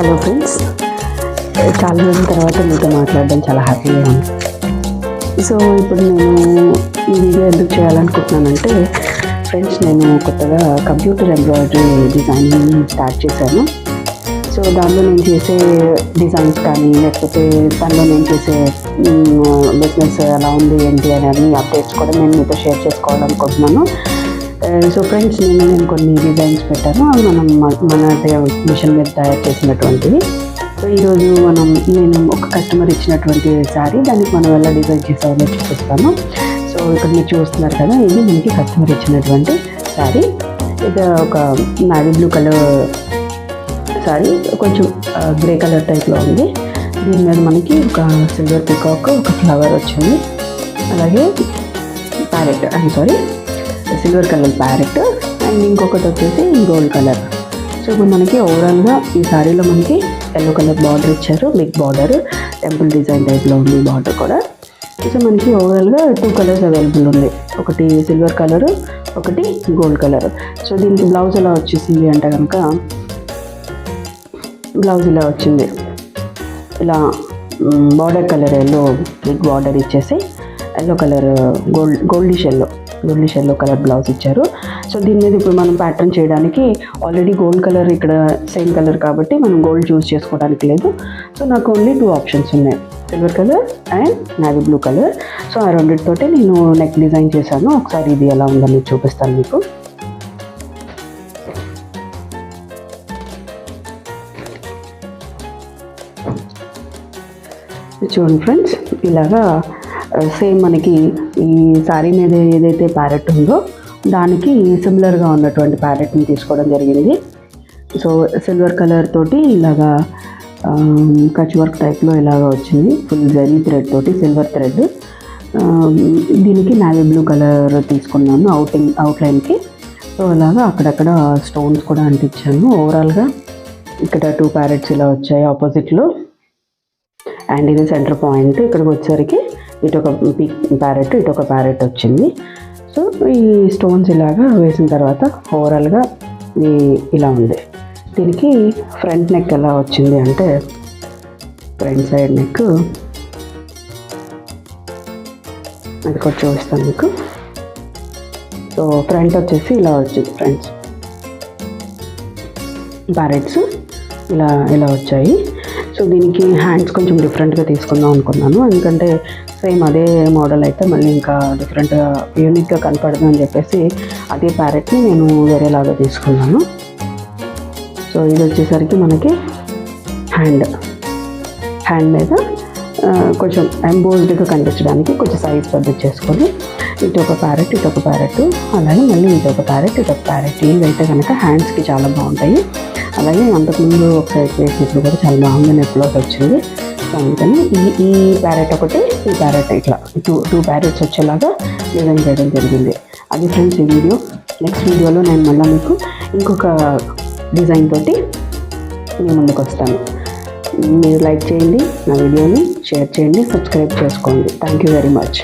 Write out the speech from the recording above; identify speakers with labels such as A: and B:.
A: Hello friends, చాలా రోజుల తర్వాత మీతో మాట్లాడడం చాలా హ్యాపీగా ఉంది. సో ఇప్పుడు నేను ఈ వీడియో ఎందుకు చేయాలనుకుంటున్నానంటే ఫ్రెండ్స్, నేను కొత్తగా కంప్యూటర్ ఎంబ్రాయిడరీ డిజైనింగ్ స్టార్ట్ చేశాను. సో దానిలో నేను చేసే డిజైన్స్ కానీ లేకపోతే దానిలో నేను చేసే బిజినెస్ ఎలా ఉంది ఏంటి అని అన్ని అప్డేట్స్ కూడా నేను మీతో షేర్ చేసుకోవాలనుకుంటున్నాను. సో ఫ్రెండ్స్, నేను కొన్ని డిజైన్స్ పెట్టాను. అవి మన మిషన్ మీద తయారు చేసినటువంటివి. సో ఈరోజు నేను ఒక కస్టమర్ ఇచ్చినటువంటి శారీ, దానికి మనం ఎలా డిజైన్ చేసామో చూపిస్తాను. సో ఇక్కడ మీరు చూస్తున్నారు కదా, ఇది మనకి కస్టమర్ ఇచ్చినటువంటి శారీ. ఇది ఒక నావీ బ్లూ కలర్ శారీ, కొంచెం గ్రే కలర్ టైప్లో ఉంది. దీని మీద మనకి ఒక సిల్వర్ పికాక్, ఒక ఫ్లవర్ వచ్చింది, అలాగే parrot silver colour parrot, and ఇంకొకటి వచ్చేసి గోల్డ్ కలర్. సో ఇప్పుడు మనకి ఓవరాల్గా ఈ శారీలో మనకి ఎల్లో కలర్ బార్డర్ ఇచ్చారు, బిగ్ బార్డర్, టెంపుల్ డిజైన్ టైప్లో ఉంది బార్డర్ కూడా. సో మనకి ఓవరాల్గా 2 కలర్స్ అవైలబుల్ ఉంది, ఒకటి సిల్వర్ కలర్, ఒకటి గోల్డ్ కలర్. సో దీనికి బ్లౌజ్ ఎలా వచ్చేసింది అంటే కనుక, బ్లౌజ్ ఇలా వచ్చింది, ఇలా border colour yellow big border ఇచ్చేసి yellow colour goldish yellow colour blouse ఇచ్చారు. సో దీని మీద ఇప్పుడు మనం ప్యాటర్న్ చేయడానికి ఆల్రెడీ గోల్డ్ కలర్ ఇక్కడ సేమ్ కలర్ కాబట్టి మనం గోల్డ్ చూస్ చేసుకోవడానికి లేదు. సో నాకు ఓన్లీ 2 ఆప్షన్స్ ఉన్నాయి, silver colour and navy blue colour. So ఆ రెండింటితోటి నేను నెక్ డిజైన్ చేశాను. ఒకసారి ఇది ఎలా ఉందని చూపిస్తాను మీకు. చూడండి ఫ్రెండ్స్, ఇలాగా సేమ్ మనకి ఈ శారీ మీద ఏదైతే ప్యారెట్ ఉందో దానికి సిమిలర్గా ఉన్నటువంటి ప్యారెట్ని తీసుకోవడం జరిగింది. సో సిల్వర్ కలర్ తోటి ఇలాగా కచ్ వర్క్ టైప్లో ఇలాగా వచ్చింది, ఫుల్ జరీ థ్రెడ్ తోటి, సిల్వర్ థ్రెడ్. దీనికి నావీ బ్లూ కలర్ తీసుకున్నాను అవుట్లైన్కి. సో అలాగా అక్కడక్కడ స్టోన్స్ కూడా అంటించాను. ఓవరాల్గా ఇక్కడ 2 ప్యారెట్స్ ఇలా వచ్చాయి ఆపోజిట్లో, అండ్ ఇది సెంటర్ పాయింట్. ఇక్కడికి వచ్చేసరికి ఇటు ఒక ప్యారెట్, ఇటు ఒక ప్యారెట్ వచ్చింది. సో ఈ స్టోన్స్ ఇలాగా వేసిన తర్వాత ఓవరాల్గా ఇలా ఉంది. దీనికి ఫ్రంట్ నెక్ ఎలా వచ్చింది అంటే, ఫ్రంట్ సైడ్ నెక్ అది కూడా చూపిస్తాను మీకు. సో ఫ్రంట్ వచ్చేసి ఇలా వచ్చింది ఫ్రెండ్స్, ప్యారెట్స్ ఇలా వచ్చాయి. సో దీనికి హ్యాండ్స్ కొంచెం డిఫరెంట్గా తీసుకుందాం అనుకున్నాను, ఎందుకంటే సేమ్ అదే మోడల్ అయితే మళ్ళీ ఇంకా డిఫరెంట్గా యూనిక్గా కనపడదు అని చెప్పేసి అదే ప్యారెట్ని నేను వేరేలాగా తీసుకున్నాను. సో ఇది వచ్చేసరికి మనకి హ్యాండ్ మీద కొంచెం ఎంబోజ్డ్గా కనిపించడానికి కొంచెం సైజ్ పెద్ద చేసుకొని ఇటు ఒక ప్యారెట్, ఇటు ఒక ప్యారెట్, అలాగే మళ్ళీ ఇటు ఒక ప్యారెట్, ఇటు ఒక ప్యారెట్. ఇవైతే కనుక హ్యాండ్స్కి చాలా బాగుంటాయి. అలాగే అంతకుముందు ఒకసారి వేసినప్పుడు కూడా చాలా బాగుంది, నెక్లోస్ వచ్చింది. సో అందుకని ఈ ప్యారెట్ ఒకటి, ఈ ప్యారెట్ ఇట్లా 2 ప్యారెట్స్ వచ్చేలాగా డిజైన్ చేయడం జరిగింది. అది ఫ్రెండ్స్ ఈ వీడియో. నెక్స్ట్ వీడియోలో నేను మళ్ళీ మీకు ఇంకొక డిజైన్ తోటి మీ ముందుకు వస్తాను. మీరు లైక్ చేయండి, నా వీడియోని షేర్ చేయండి, సబ్స్క్రైబ్ చేసుకోండి. Thank you very much.